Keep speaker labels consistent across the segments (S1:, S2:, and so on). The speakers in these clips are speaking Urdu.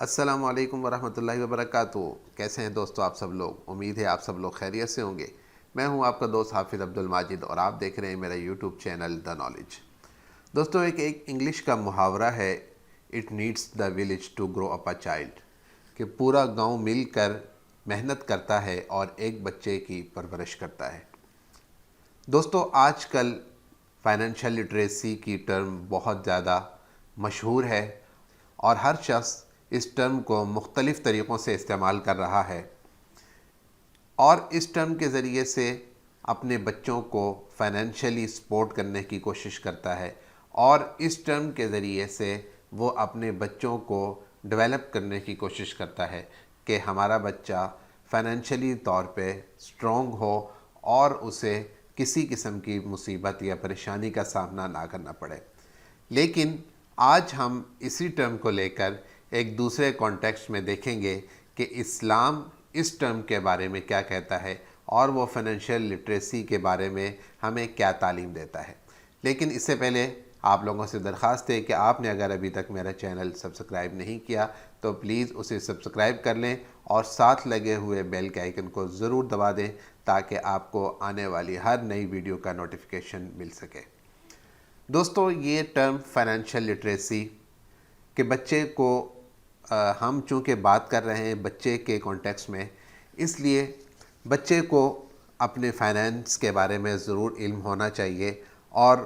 S1: السلام علیکم ورحمۃ اللہ وبرکاتہ۔ کیسے ہیں دوستو آپ سب لوگ؟ امید ہے آپ سب لوگ خیریت سے ہوں گے۔ میں ہوں آپ کا دوست حافظ عبد الماجد اور آپ دیکھ رہے ہیں میرا یوٹیوب چینل دا نالج۔ دوستو ایک انگلش کا محاورہ ہے، it needs the village to grow up a child, کہ پورا گاؤں مل کر محنت کرتا ہے اور ایک بچے کی پرورش کرتا ہے۔ دوستو آج کل فنانشل لٹریسی کی ٹرم بہت زیادہ مشہور ہے اور ہر شخص اس ٹرم کو مختلف طریقوں سے استعمال کر رہا ہے اور اس ٹرم کے ذریعے سے اپنے بچوں کو فائنینشلی سپورٹ کرنے کی کوشش کرتا ہے اور اس ٹرم کے ذریعے سے وہ اپنے بچوں کو ڈیولپ کرنے کی کوشش کرتا ہے کہ ہمارا بچہ فائنینشلی طور پہ سٹرونگ ہو اور اسے کسی قسم کی مصیبت یا پریشانی کا سامنا نہ کرنا پڑے۔ لیکن آج ہم اسی ٹرم کو لے کر ایک دوسرے کانٹیکسٹ میں دیکھیں گے کہ اسلام اس ٹرم کے بارے میں کیا کہتا ہے اور وہ فنانشل لٹریسی کے بارے میں ہمیں کیا تعلیم دیتا ہے۔ لیکن اس سے پہلے آپ لوگوں سے درخواست ہے کہ آپ نے اگر ابھی تک میرا چینل سبسکرائب نہیں کیا تو پلیز اسے سبسکرائب کر لیں اور ساتھ لگے ہوئے بیل کے آئیکن کو ضرور دبا دیں تاکہ آپ کو آنے والی ہر نئی ویڈیو کا نوٹیفیکیشن مل سکے۔ دوستو یہ ٹرم فائنینشل لٹریسی کہ بچے کو ہم چونکہ بات کر رہے ہیں بچے کے کانٹیکسٹ میں، اس لیے بچے کو اپنے فائنینس کے بارے میں ضرور علم ہونا چاہیے اور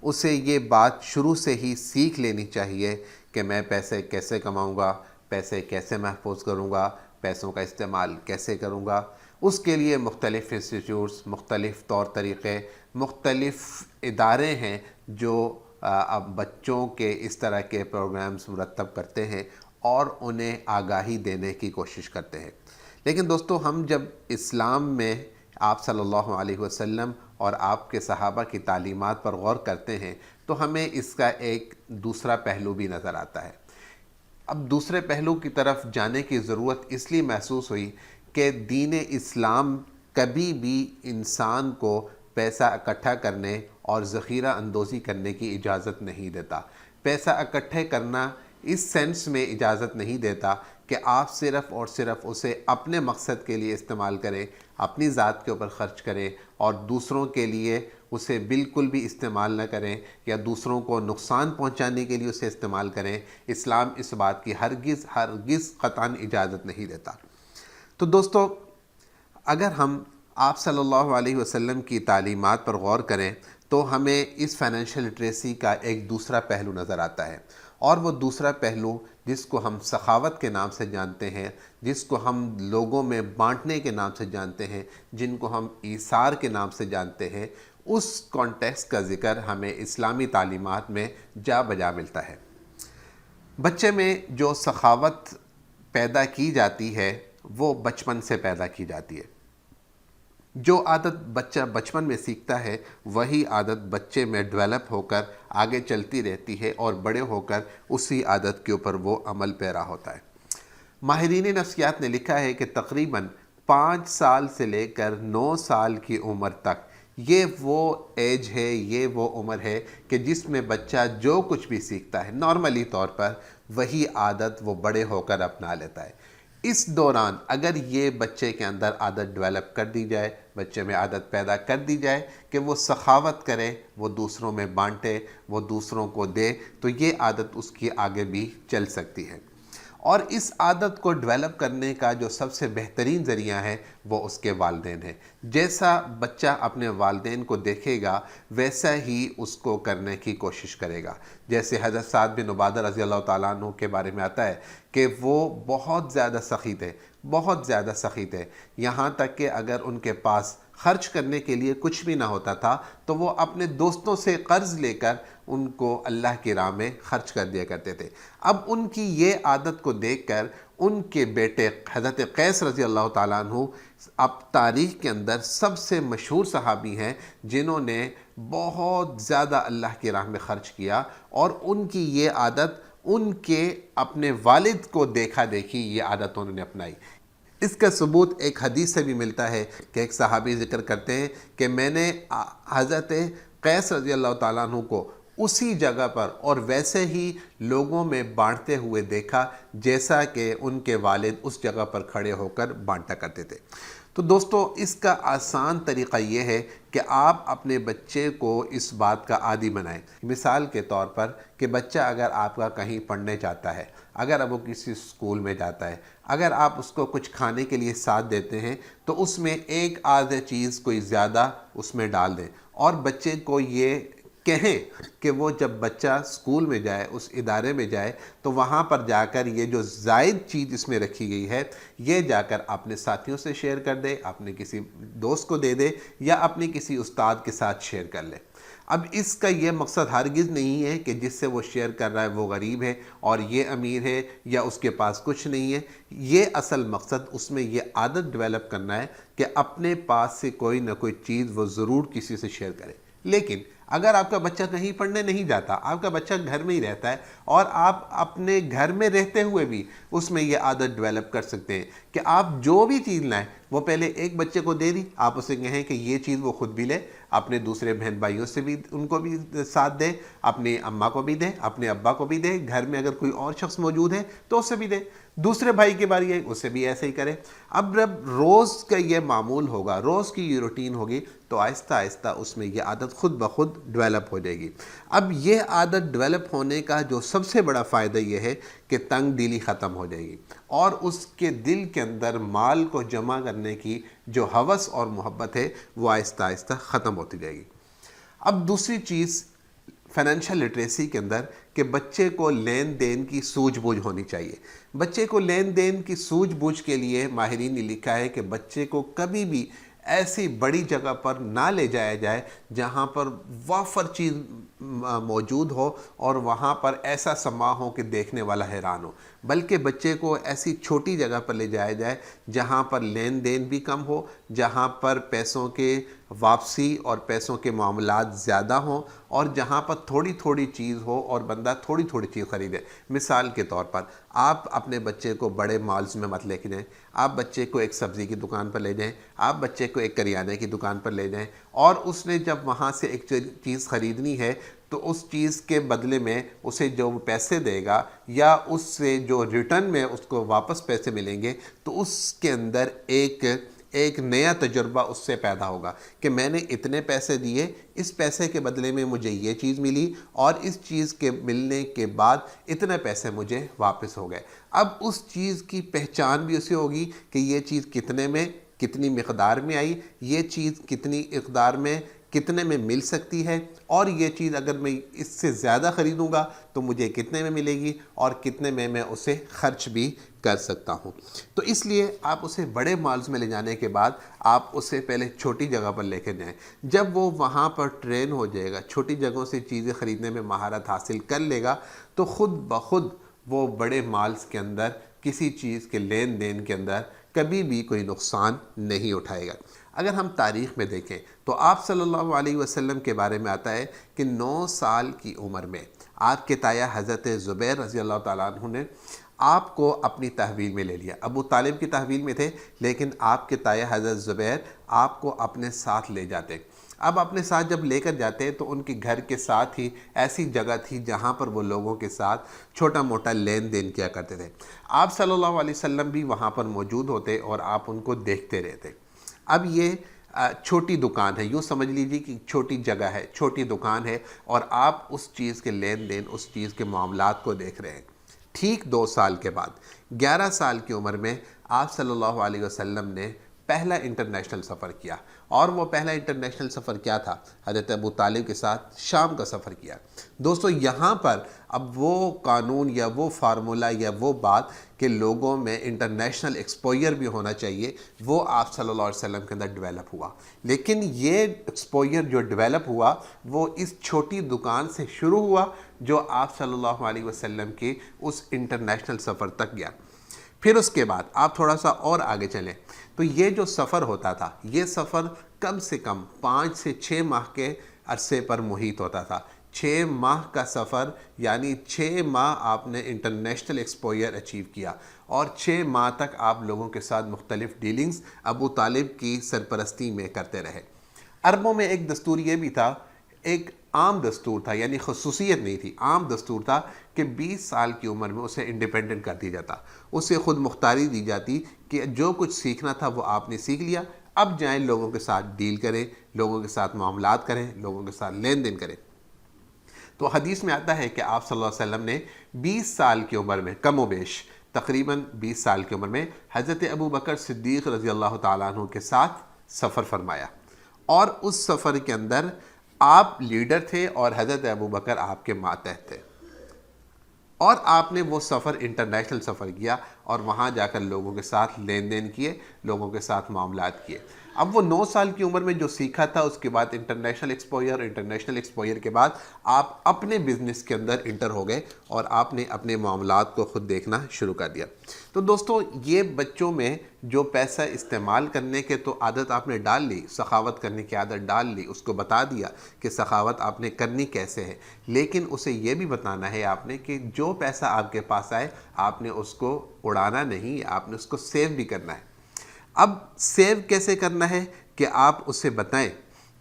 S1: اسے یہ بات شروع سے ہی سیکھ لینی چاہیے کہ میں پیسے کیسے کماؤں گا، پیسے کیسے محفوظ کروں گا، پیسوں کا استعمال کیسے کروں گا۔ اس کے لیے مختلف انسٹیٹیوٹس، مختلف طور طریقے، مختلف ادارے ہیں جو اب بچوں کے اس طرح کے پروگرامز مرتب کرتے ہیں اور انہیں آگاہی دینے کی کوشش کرتے ہیں۔ لیکن دوستو ہم جب اسلام میں آپ صلی اللہ علیہ وسلم اور آپ کے صحابہ کی تعلیمات پر غور کرتے ہیں تو ہمیں اس کا ایک دوسرا پہلو بھی نظر آتا ہے۔ اب دوسرے پہلو کی طرف جانے کی ضرورت اس لیے محسوس ہوئی کہ دین اسلام کبھی بھی انسان کو پیسہ اکٹھا کرنے اور ذخیرہ اندوزی کرنے کی اجازت نہیں دیتا۔ پیسہ اکٹھے کرنا اس سینس میں اجازت نہیں دیتا کہ آپ صرف اور صرف اسے اپنے مقصد کے لیے استعمال کریں، اپنی ذات کے اوپر خرچ کریں اور دوسروں کے لیے اسے بالکل بھی استعمال نہ کریں یا دوسروں کو نقصان پہنچانے کے لیے اسے استعمال کریں۔ اسلام اس بات کی ہرگز قطعاً اجازت نہیں دیتا۔ تو دوستو اگر ہم آپ صلی اللہ علیہ وسلم کی تعلیمات پر غور کریں تو ہمیں اس فائنینشل لٹریسی کا ایک دوسرا پہلو نظر آتا ہے، اور وہ دوسرا پہلو جس کو ہم سخاوت کے نام سے جانتے ہیں، جس کو ہم لوگوں میں بانٹنے کے نام سے جانتے ہیں، جن کو ہم ایثار کے نام سے جانتے ہیں، اس کانٹیکسٹ کا ذکر ہمیں اسلامی تعلیمات میں جا بجا ملتا ہے۔ بچے میں جو سخاوت پیدا کی جاتی ہے وہ بچپن سے پیدا کی جاتی ہے۔ جو عادت بچہ بچپن میں سیکھتا ہے وہی عادت بچے میں ڈیولپ ہو کر آگے چلتی رہتی ہے اور بڑے ہو کر اسی عادت کے اوپر وہ عمل پیرا ہوتا ہے۔ ماہرین نفسیات نے لکھا ہے کہ تقریباً 5 سال سے لے کر 9 سال کی عمر تک یہ وہ ایج ہے، یہ وہ عمر ہے کہ جس میں بچہ جو کچھ بھی سیکھتا ہے نارملی طور پر وہی عادت وہ بڑے ہو کر اپنا لیتا ہے۔ اس دوران اگر یہ بچے کے اندر عادت ڈیولپ کر دی جائے، بچے میں عادت پیدا کر دی جائے کہ وہ سخاوت کرے، وہ دوسروں میں بانٹے، وہ دوسروں کو دے، تو یہ عادت اس کی آگے بھی چل سکتی ہے۔ اور اس عادت کو ڈیولپ کرنے کا جو سب سے بہترین ذریعہ ہے وہ اس کے والدین ہیں۔ جیسا بچہ اپنے والدین کو دیکھے گا ویسا ہی اس کو کرنے کی کوشش کرے گا۔ جیسے حضرت سعد بن عبادہ رضی اللہ تعالیٰ عنہ کے بارے میں آتا ہے کہ وہ بہت زیادہ سخی تھے، بہت زیادہ سخی تھے، یہاں تک کہ اگر ان کے پاس خرچ کرنے کے لیے کچھ بھی نہ ہوتا تھا تو وہ اپنے دوستوں سے قرض لے کر ان کو اللہ کی راہ میں خرچ کر دیا کرتے تھے۔ اب ان کی یہ عادت کو دیکھ کر ان کے بیٹے حضرت قیس رضی اللہ تعالیٰ عنہ اب تاریخ کے اندر سب سے مشہور صحابی ہیں جنہوں نے بہت زیادہ اللہ کی راہ میں خرچ کیا، اور ان کی یہ عادت ان کے اپنے والد کو دیکھا دیکھی یہ عادت انہوں نے اپنائی۔ اس کا ثبوت ایک حدیث سے بھی ملتا ہے کہ ایک صحابی ذکر کرتے ہیں کہ میں نے حضرت قیس رضی اللہ تعالیٰ عنہ کو اسی جگہ پر اور ویسے ہی لوگوں میں بانٹتے ہوئے دیکھا جیسا کہ ان کے والد اس جگہ پر کھڑے ہو کر بانٹا کرتے تھے۔ تو دوستو اس کا آسان طریقہ یہ ہے کہ آپ اپنے بچے کو اس بات کا عادی بنائیں۔ مثال کے طور پر کہ بچہ اگر آپ کا کہیں پڑھنے جاتا ہے، اگر اب وہ کسی اسکول میں جاتا ہے، اگر آپ اس کو کچھ کھانے کے لیے ساتھ دیتے ہیں تو اس میں ایک آدھے چیز کوئی زیادہ اس میں ڈال دیں، اور بچے کو یہ کہیں کہ وہ جب بچہ اسکول میں جائے، اس ادارے میں جائے، تو وہاں پر جا کر یہ جو زائد چیز اس میں رکھی گئی ہے یہ جا کر اپنے ساتھیوں سے شیئر کر دے، اپنے کسی دوست کو دے دے یا اپنے کسی استاد کے ساتھ شیئر کر لے۔ اب اس کا یہ مقصد ہرگز نہیں ہے کہ جس سے وہ شیئر کر رہا ہے وہ غریب ہے اور یہ امیر ہے یا اس کے پاس کچھ نہیں ہے۔ یہ اصل مقصد اس میں یہ عادت ڈیولپ کرنا ہے کہ اپنے پاس سے کوئی نہ کوئی چیز وہ ضرور کسی سے شیئر کرے۔ لیکن اگر آپ کا بچہ کہیں پڑھنے نہیں جاتا، آپ کا بچہ گھر میں ہی رہتا ہے، اور آپ اپنے گھر میں رہتے ہوئے بھی اس میں یہ عادت ڈیولپ کر سکتے ہیں کہ آپ جو بھی چیز لائیں وہ پہلے ایک بچے کو دے دی، آپ اسے کہیں کہ یہ چیز وہ خود بھی لے، اپنے دوسرے بہن بھائیوں سے بھی ان کو بھی ساتھ دے، اپنی اماں کو بھی دے، اپنے ابا کو بھی دے، گھر میں اگر کوئی اور شخص موجود ہے تو اسے بھی دے، دوسرے بھائی کی باری ہے اسے بھی ایسے ہی کرے۔ اب جب روز کا یہ معمول ہوگا، روز کی یہ روٹین ہوگی، تو آہستہ آہستہ اس میں یہ عادت خود بخود ڈیولپ ہو جائے گی۔ اب یہ عادت ڈیولپ ہونے کا جو سب سے بڑا فائدہ یہ ہے کہ تنگ دلی ختم ہو جائے گی، اور اس کے دل کے اندر مال کو جمع کرنے کی جو ہوس اور محبت ہے وہ آہستہ آہستہ ختم ہوتی جائے گی۔ اب دوسری چیز فنانشل لٹریسی کے اندر کہ بچے کو لین دین کی سوجھ بوجھ ہونی چاہیے۔ بچے کو لین دین کی سوجھ بوجھ کے لیے ماہرین نے لکھا ہے کہ بچے کو کبھی بھی ایسی بڑی جگہ پر نہ لے جایا جائے جہاں پر وافر چیز موجود ہو اور وہاں پر ایسا سما ہو کہ دیکھنے والا حیران ہو، بلکہ بچے کو ایسی چھوٹی جگہ پر لے جایا جائے جہاں پر لین دین بھی کم ہو، جہاں پر پیسوں کے واپسی اور پیسوں کے معاملات زیادہ ہوں، اور جہاں پر تھوڑی تھوڑی چیز ہو اور بندہ تھوڑی تھوڑی چیز خریدے۔ مثال کے طور پر آپ اپنے بچے کو بڑے مالز میں مت لے کے جائیں، آپ بچے کو ایک سبزی کی دکان پر لے جائیں، آپ بچے کو ایک کریانے کی دکان پر لے جائیں، اور اس نے جب وہاں سے ایک چیز خریدنی ہے تو اس چیز کے بدلے میں اسے جو پیسے دے گا یا اس سے جو ریٹرن میں اس کو واپس پیسے ملیں گے، تو اس کے اندر ایک نیا تجربہ اس سے پیدا ہوگا کہ میں نے اتنے پیسے دیے، اس پیسے کے بدلے میں مجھے یہ چیز ملی، اور اس چیز کے ملنے کے بعد اتنے پیسے مجھے واپس ہو گئے۔ اب اس چیز کی پہچان بھی اسے ہوگی کہ یہ چیز کتنے میں، کتنی مقدار میں آئی، یہ چیز کتنی اقدار میں کتنے میں مل سکتی ہے، اور یہ چیز اگر میں اس سے زیادہ خریدوں گا تو مجھے کتنے میں ملے گی، اور کتنے میں اسے خرچ بھی کر سکتا ہوں۔ تو اس لیے آپ اسے بڑے مالز میں لے جانے کے بعد آپ اسے پہلے چھوٹی جگہ پر لے کے جائیں۔ جب وہ وہاں پر ٹرین ہو جائے گا، چھوٹی جگہوں سے چیزیں خریدنے میں مہارت حاصل کر لے گا، تو خود بخود وہ بڑے مالز کے اندر کسی چیز کے لین دین کے اندر کبھی بھی کوئی نقصان نہیں اٹھائے گا۔ اگر ہم تاریخ میں دیکھیں تو آپ صلی اللہ علیہ وسلم کے بارے میں آتا ہے کہ 9 سال کی عمر میں آپ کے تایا حضرت زبیر رضی اللہ تعالیٰ عنہ نے آپ کو اپنی تحویل میں لے لیا۔ ابو طالب کی تحویل میں تھے، لیکن آپ کے تایا حضرت زبیر آپ کو اپنے ساتھ لے جاتے۔ اب اپنے ساتھ جب لے کر جاتے تو ان کے گھر کے ساتھ ہی ایسی جگہ تھی جہاں پر وہ لوگوں کے ساتھ چھوٹا موٹا لین دین کیا کرتے تھے۔ آپ صلی اللہ علیہ وسلم بھی وہاں پر موجود ہوتے اور آپ ان کو دیکھتے رہتے۔ اب یہ چھوٹی دکان ہے، یوں سمجھ لیجیے کہ چھوٹی جگہ ہے، چھوٹی دکان ہے، اور آپ اس چیز کے لین دین، اس چیز کے معاملات کو دیکھ رہے ہیں۔ ٹھیک 2 سال کے بعد 11 سال کی عمر میں آپ صلی اللہ علیہ وسلم نے پہلا انٹرنیشنل سفر کیا، اور وہ پہلا انٹرنیشنل سفر کیا تھا؟ حضرت ابو طالب کے ساتھ شام کا سفر کیا۔ دوستو یہاں پر اب وہ قانون یا وہ فارمولہ یا وہ بات کہ لوگوں میں انٹرنیشنل ایکسپوئر بھی ہونا چاہیے، وہ آپ صلی اللہ علیہ وسلم کے اندر ڈیولپ ہوا۔ لیکن یہ ایکسپوئر جو ڈیولپ ہوا وہ اس چھوٹی دکان سے شروع ہوا جو آپ صلی اللہ علیہ وسلم کے اس انٹرنیشنل سفر تک گیا۔ پھر اس کے بعد آپ تھوڑا سا اور آگے چلیں تو یہ جو سفر ہوتا تھا، یہ سفر کم سے کم 5 سے 6 ماہ کے عرصے پر محیط ہوتا تھا۔ 6 ماہ کا سفر یعنی 6 ماہ آپ نے انٹرنیشنل ایکسپوئر اچیو کیا، اور 6 ماہ تک آپ لوگوں کے ساتھ مختلف ڈیلنگز ابو طالب کی سرپرستی میں کرتے رہے۔ عربوں میں ایک دستور یہ بھی تھا، ایک عام دستور تھا، یعنی خصوصیت نہیں تھی، عام دستور تھا کہ 20 سال کی عمر میں اسے انڈیپینڈنٹ کر دیا جاتا، اسے خود مختاری دی جاتی کہ جو کچھ سیکھنا تھا وہ آپ نے سیکھ لیا، اب جائیں لوگوں کے ساتھ ڈیل کریں، لوگوں کے ساتھ معاملات کریں، لوگوں کے ساتھ لین دین کریں۔ تو حدیث میں آتا ہے کہ آپ صلی اللہ علیہ وسلم نے 20 سال کی عمر میں کم و بیش تقریباً 20 سال کی عمر میں حضرت ابو بکر صدیق رضی اللہ تعالیٰ عنہ کے ساتھ سفر فرمایا، اور اس سفر کے اندر آپ لیڈر تھے اور حضرت ابو بکر آپ کے ماتحت تھے، اور آپ نے وہ سفر انٹرنیشنل سفر کیا اور وہاں جا کر لوگوں کے ساتھ لین دین کیے، لوگوں کے ساتھ معاملات کیے۔ اب وہ 9 سال کی عمر میں جو سیکھا تھا، اس کے بعد انٹرنیشنل ایکسپوئر کے بعد آپ اپنے بزنس کے اندر انٹر ہو گئے اور آپ نے اپنے معاملات کو خود دیکھنا شروع کر دیا۔ تو دوستو، یہ بچوں میں جو پیسہ استعمال کرنے کے تو عادت آپ نے ڈال لی، سخاوت کرنے کی عادت ڈال لی، اس کو بتا دیا کہ سخاوت آپ نے کرنی کیسے ہے، لیکن اسے یہ بھی بتانا ہے آپ نے کہ جو پیسہ آپ کے پاس آئے آپ نے اس کو اڑانا نہیں، آپ نے اس کو سیو بھی کرنا ہے۔ اب سیو کیسے کرنا ہے کہ آپ اسے بتائیں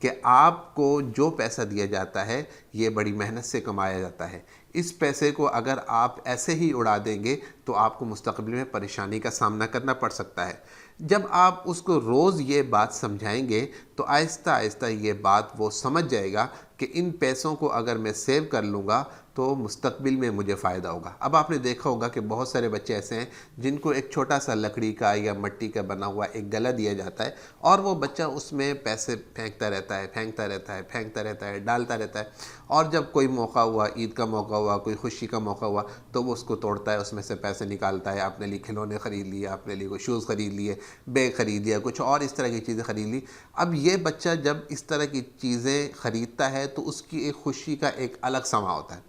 S1: کہ آپ کو جو پیسہ دیا جاتا ہے یہ بڑی محنت سے کمایا جاتا ہے، اس پیسے کو اگر آپ ایسے ہی اڑا دیں گے تو آپ کو مستقبل میں پریشانی کا سامنا کرنا پڑ سکتا ہے۔ جب آپ اس کو روز یہ بات سمجھائیں گے تو آہستہ آہستہ یہ بات وہ سمجھ جائے گا کہ ان پیسوں کو اگر میں سیو کر لوں گا تو مستقبل میں مجھے فائدہ ہوگا۔ اب آپ نے دیکھا ہوگا کہ بہت سارے بچے ایسے ہیں جن کو ایک چھوٹا سا لکڑی کا یا مٹی کا بنا ہوا ایک گلا دیا جاتا ہے اور وہ بچہ اس میں پیسے پھینکتا رہتا ہے، ڈالتا رہتا ہے، اور جب کوئی موقع ہوا، عید کا موقع ہوا، کوئی خوشی کا موقع ہوا تو وہ اس کو توڑتا ہے، اس میں سے پیسے نکالتا ہے، اپنے لیے کھلونے خرید لیے، اپنے لیے کوئی شوز خرید لیے، بیگ خرید لیا، کچھ اور اس طرح کی چیزیں خرید لی۔ اب یہ بچہ جب اس طرح کی چیزیں خریدتا ہے تو اس کی ایک خوشی کا ایک الگ سما ہوتا ہے۔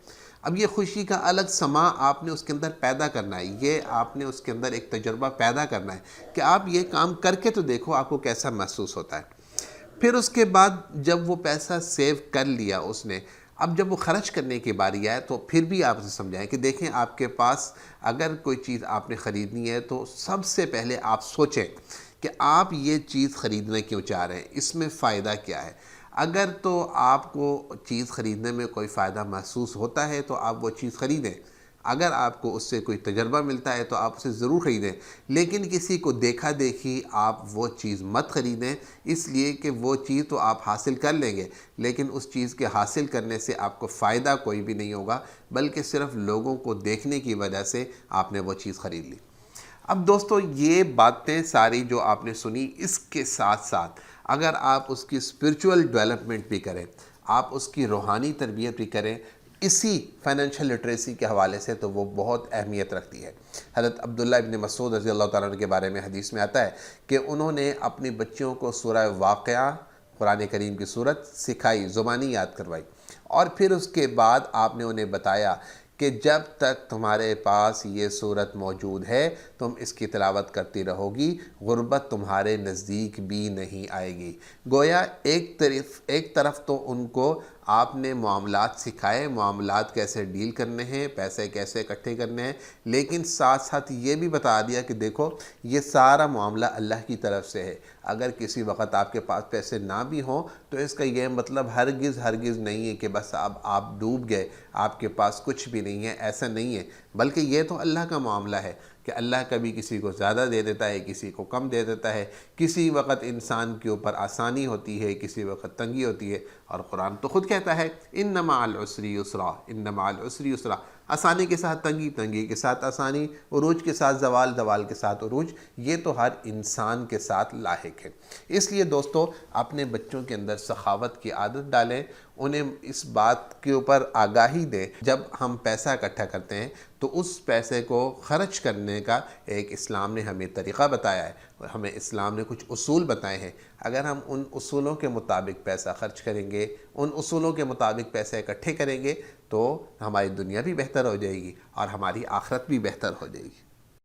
S1: اب یہ خوشی کا الگ سما آپ نے اس کے اندر پیدا کرنا ہے، یہ آپ نے اس کے اندر ایک تجربہ پیدا کرنا ہے کہ آپ یہ کام کر کے تو دیکھو آپ کو کیسا محسوس ہوتا ہے۔ پھر اس کے بعد جب وہ پیسہ سیو کر لیا اس نے، اب جب وہ خرچ کرنے کی باری آئے تو پھر بھی آپ اسے سمجھائیں کہ دیکھیں آپ کے پاس اگر کوئی چیز آپ نے خریدنی ہے تو سب سے پہلے آپ سوچیں کہ آپ یہ چیز خریدنا کیوں چاہ رہے ہیں، اس میں فائدہ کیا ہے۔ اگر تو آپ کو چیز خریدنے میں کوئی فائدہ محسوس ہوتا ہے تو آپ وہ چیز خریدیں، اگر آپ کو اس سے کوئی تجربہ ملتا ہے تو آپ اسے ضرور خریدیں، لیکن کسی کو دیکھا دیکھی آپ وہ چیز مت خریدیں، اس لیے کہ وہ چیز تو آپ حاصل کر لیں گے لیکن اس چیز کے حاصل کرنے سے آپ کو فائدہ کوئی بھی نہیں ہوگا، بلکہ صرف لوگوں کو دیکھنے کی وجہ سے آپ نے وہ چیز خرید لی۔ اب دوستو، یہ باتیں ساری جو آپ نے سنی، اس کے ساتھ ساتھ اگر آپ اس کی اسپرچول ڈیولپمنٹ بھی کریں، آپ اس کی روحانی تربیت بھی کریں اسی فنانشل لٹریسی کے حوالے سے، تو وہ بہت اہمیت رکھتی ہے۔ حضرت عبداللہ ابن مسعود رضی اللہ تعالیٰ عنہ کے بارے میں حدیث میں آتا ہے کہ انہوں نے اپنی بچیوں کو سورہ واقعہ، قرآن کریم کی سورت سکھائی، زبانی یاد کروائی، اور پھر اس کے بعد آپ نے انہیں بتایا کہ جب تک تمہارے پاس یہ صورت موجود ہے تم اس کی تلاوت کرتی رہو گی، غربت تمہارے نزدیک بھی نہیں آئے گی۔ گویا ایک طرف تو ان کو آپ نے معاملات سکھائے، معاملات کیسے ڈیل کرنے ہیں، پیسے کیسے اکٹھے کرنے ہیں، لیکن ساتھ ساتھ یہ بھی بتا دیا کہ دیکھو یہ سارا معاملہ اللہ کی طرف سے ہے، اگر کسی وقت آپ کے پاس پیسے نہ بھی ہوں تو اس کا یہ مطلب ہرگز نہیں ہے کہ بس اب آپ ڈوب گئے، آپ کے پاس کچھ بھی نہیں ہے، ایسا نہیں ہے، بلکہ یہ تو اللہ کا معاملہ ہے کہ اللہ کبھی کسی کو زیادہ دے دیتا ہے، کسی کو کم دے دیتا ہے، کسی وقت انسان کے اوپر آسانی ہوتی ہے، کسی وقت تنگی ہوتی ہے، اور قرآن تو خود کہتا ہے ان مع العسر یسرا، ان مع العسر یسرا، آسانی کے ساتھ تنگی، تنگی کے ساتھ آسانی، عروج کے ساتھ زوال، زوال کے ساتھ عروج، یہ تو ہر انسان کے ساتھ لاحق ہے۔ اس لیے دوستو، اپنے بچوں کے اندر سخاوت کی عادت ڈالیں، انہیں اس بات کے اوپر آگاہی دیں جب ہم پیسہ اکٹھا کرتے ہیں تو اس پیسے کو خرچ کرنے کا ایک اسلام نے ہمیں طریقہ بتایا ہے، ہمیں اسلام نے کچھ اصول بتائے ہیں۔ اگر ہم ان اصولوں کے مطابق پیسہ خرچ کریں گے، ان اصولوں کے مطابق پیسے اکٹھے کریں گے تو ہماری دنیا بھی بہتر ہو جائے گی اور ہماری آخرت بھی بہتر ہو جائے گی۔